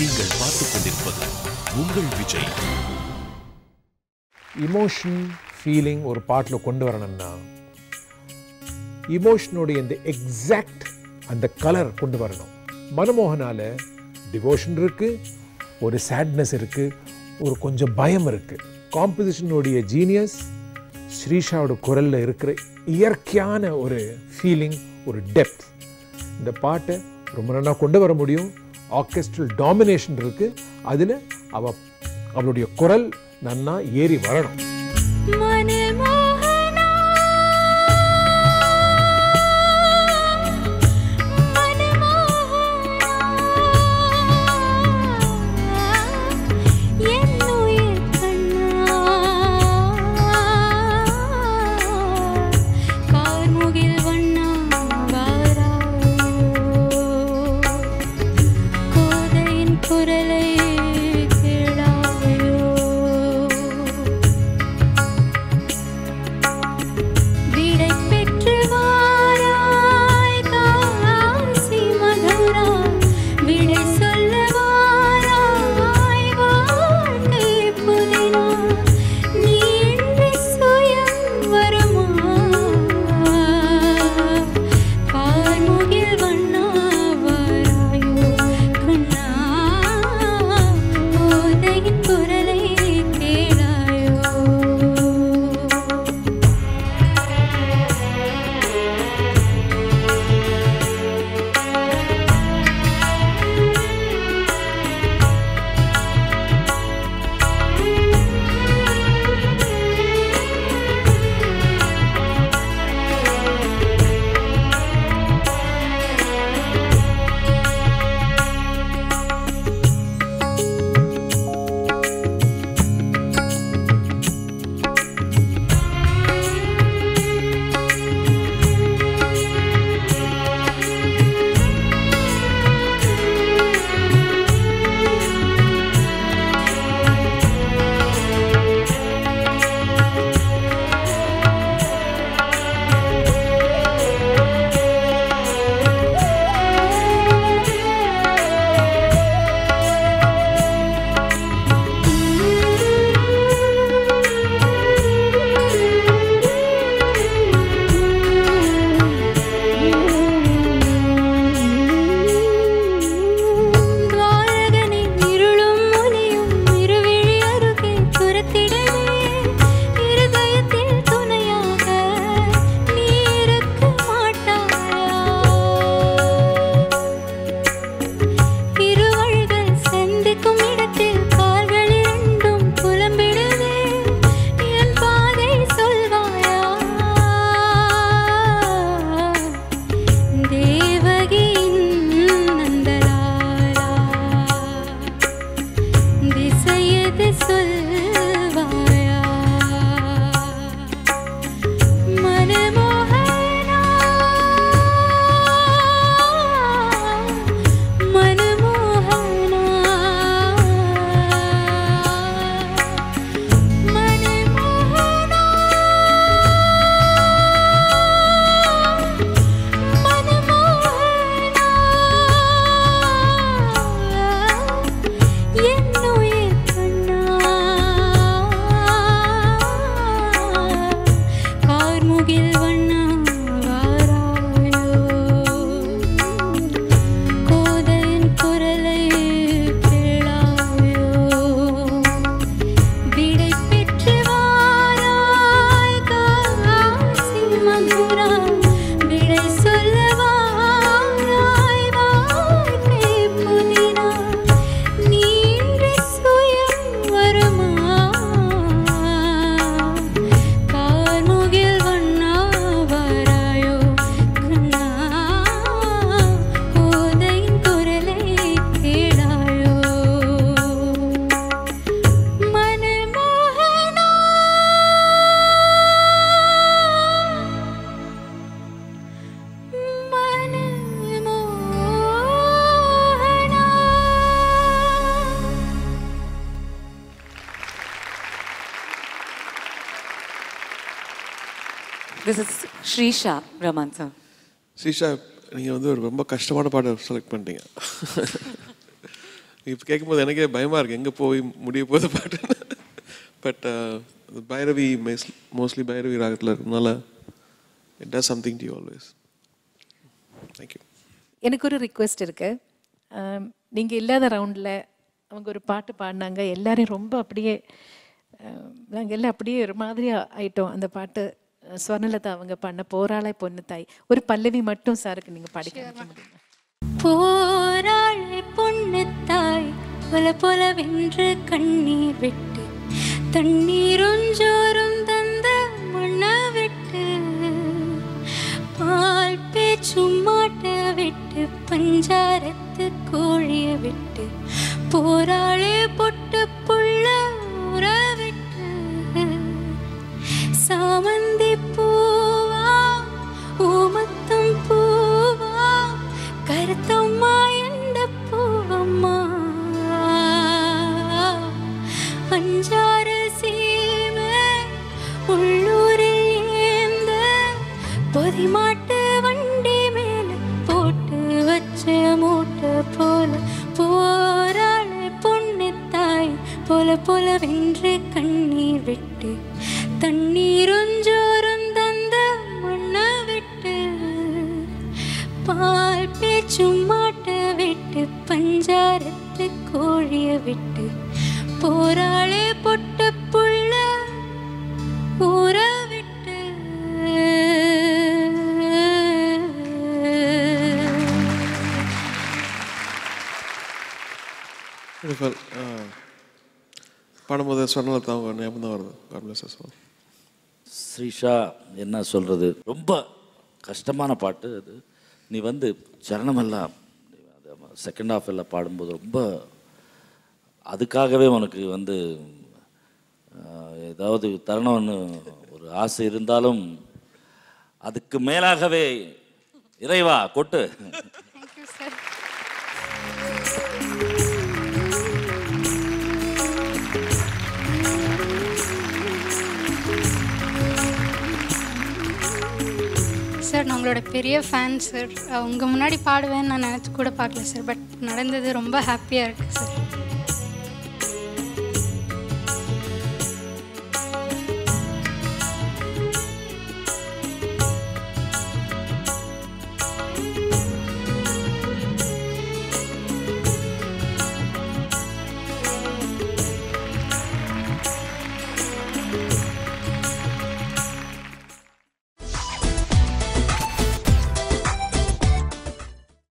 நீங்கள் பார்த்துக் கொண்டிருப்பது உங்கள் விஜய். இமோஷன் ஃபீலிங் ஒரு பாட்டில் கொண்டு வரணும்னா இமோஷனுடைய இந்த எக்ஸாக்ட் அந்த கலர் கொண்டு வரணும். மனமோகனால டிவோஷன் இருக்கு, ஒரு சேட்னஸ் இருக்கு, ஒரு கொஞ்சம் பயம் இருக்கு. காம்போசிஷனுடைய ஜீனியஸ் ஸ்ரீஷாவோட குரலில் இருக்கிற இயற்கையான ஒரு ஃபீலிங், ஒரு டெப்த். இந்த பாட்டை ரொம்ப நல்லா கொண்டு வர முடியும். ஆர்கெஸ்ட்ரல் டாமினேஷன் இருக்கு, அதில் அவளுடைய குரல் நன்னா ஏறி வரணும். This is Srisha Raman sir. Srisha, நீங்கள் வந்து ஒரு ரொம்ப கஷ்டமான பாட்டை செலக்ட் பண்ணிட்டீங்க. இப்போ கேட்கும்போது எனக்கே பயமாக இருக்குது எங்கே போய் முடிய போகுது பாட்டு. பட் பைரவி மோஸ்ட்லி பைரவி ராகத்தில் இருக்கிறதுனால it does something to you always. Thank you. எனக்கு ஒரு ரிக்வெஸ்ட் இருக்குது. நீங்கள் இல்லாத ரவுண்டில் அவங்க ஒரு பாட்டு பாடினாங்க, எல்லாரையும் ரொம்ப அப்படியே நாங்கள் எல்லாம் அப்படியே ஒரு மாதிரி ஆயிட்டோம். அந்த பாட்டு ஸ்வர்ணலதா அவங்க பண்ண போராளை பொண்ணு தாய். ஒரு பல்லவி மட்டும் சாருக்கு நீங்கள் பாடி காமிக்க முடியுமா? போராளை பொண்ணு தாய் பொல பொலவென்று கண்ணீர் விட்டு தண்ணீரொஞ்சோறும் தந்த மண்ண விட்டு பால் பேச்சும் மாட்ட விட்டு பஞ்சாரத்து கோழிய விட்டு போராளே பொட்டு புள்ள உற விட்டு சாமந்தி பூவா ஊமத்தும் பூவா கருத்தம்மா எந்த பூவம்மா அஞ்சாறு சீமை உள்ளூரில் ஏந்த பொதிமாட்டு வண்டி மேல போட்டு வச்ச மூட்டை போல போராள பொண்ணு தாய் பொல பொலவென்று கண்ணீர் விட்டு தண்ணீரொஞ்சோறும் தந்த மண்ண விட்டு பால் பேச்சும் மாட்ட விட்டு பஞ்சாரத்து கோழிய விட்டு போராளே பொட்ட புள்ள ஊற விட்டு. பாடும்போது ஸ்வர்ணலதா அவங்க ஞாபகம் தான் வருது. God bless us all. Srisha என்ன சொல்கிறது, ரொம்ப கஷ்டமான பாட்டு அது. நீ வந்து சரணமெல்லாம் செகண்ட் ஹாஃப் எல்லாம் பாடும்போது ரொம்ப அதுக்காகவே உனக்கு வந்து ஏதாவது தருணம்னு ஒரு ஆசை இருந்தாலும் அதுக்கு மேலாகவே இறைவா கொட்டு. சார் நான் உங்களோட பெரிய ஃபேன் சார். உங்கள் முன்னாடி பாடுவேன்னு நான் நினச்சி கூட பார்க்கல சார். பட் நடந்தது ரொம்ப ஹாப்பியாக இருக்குது சார்.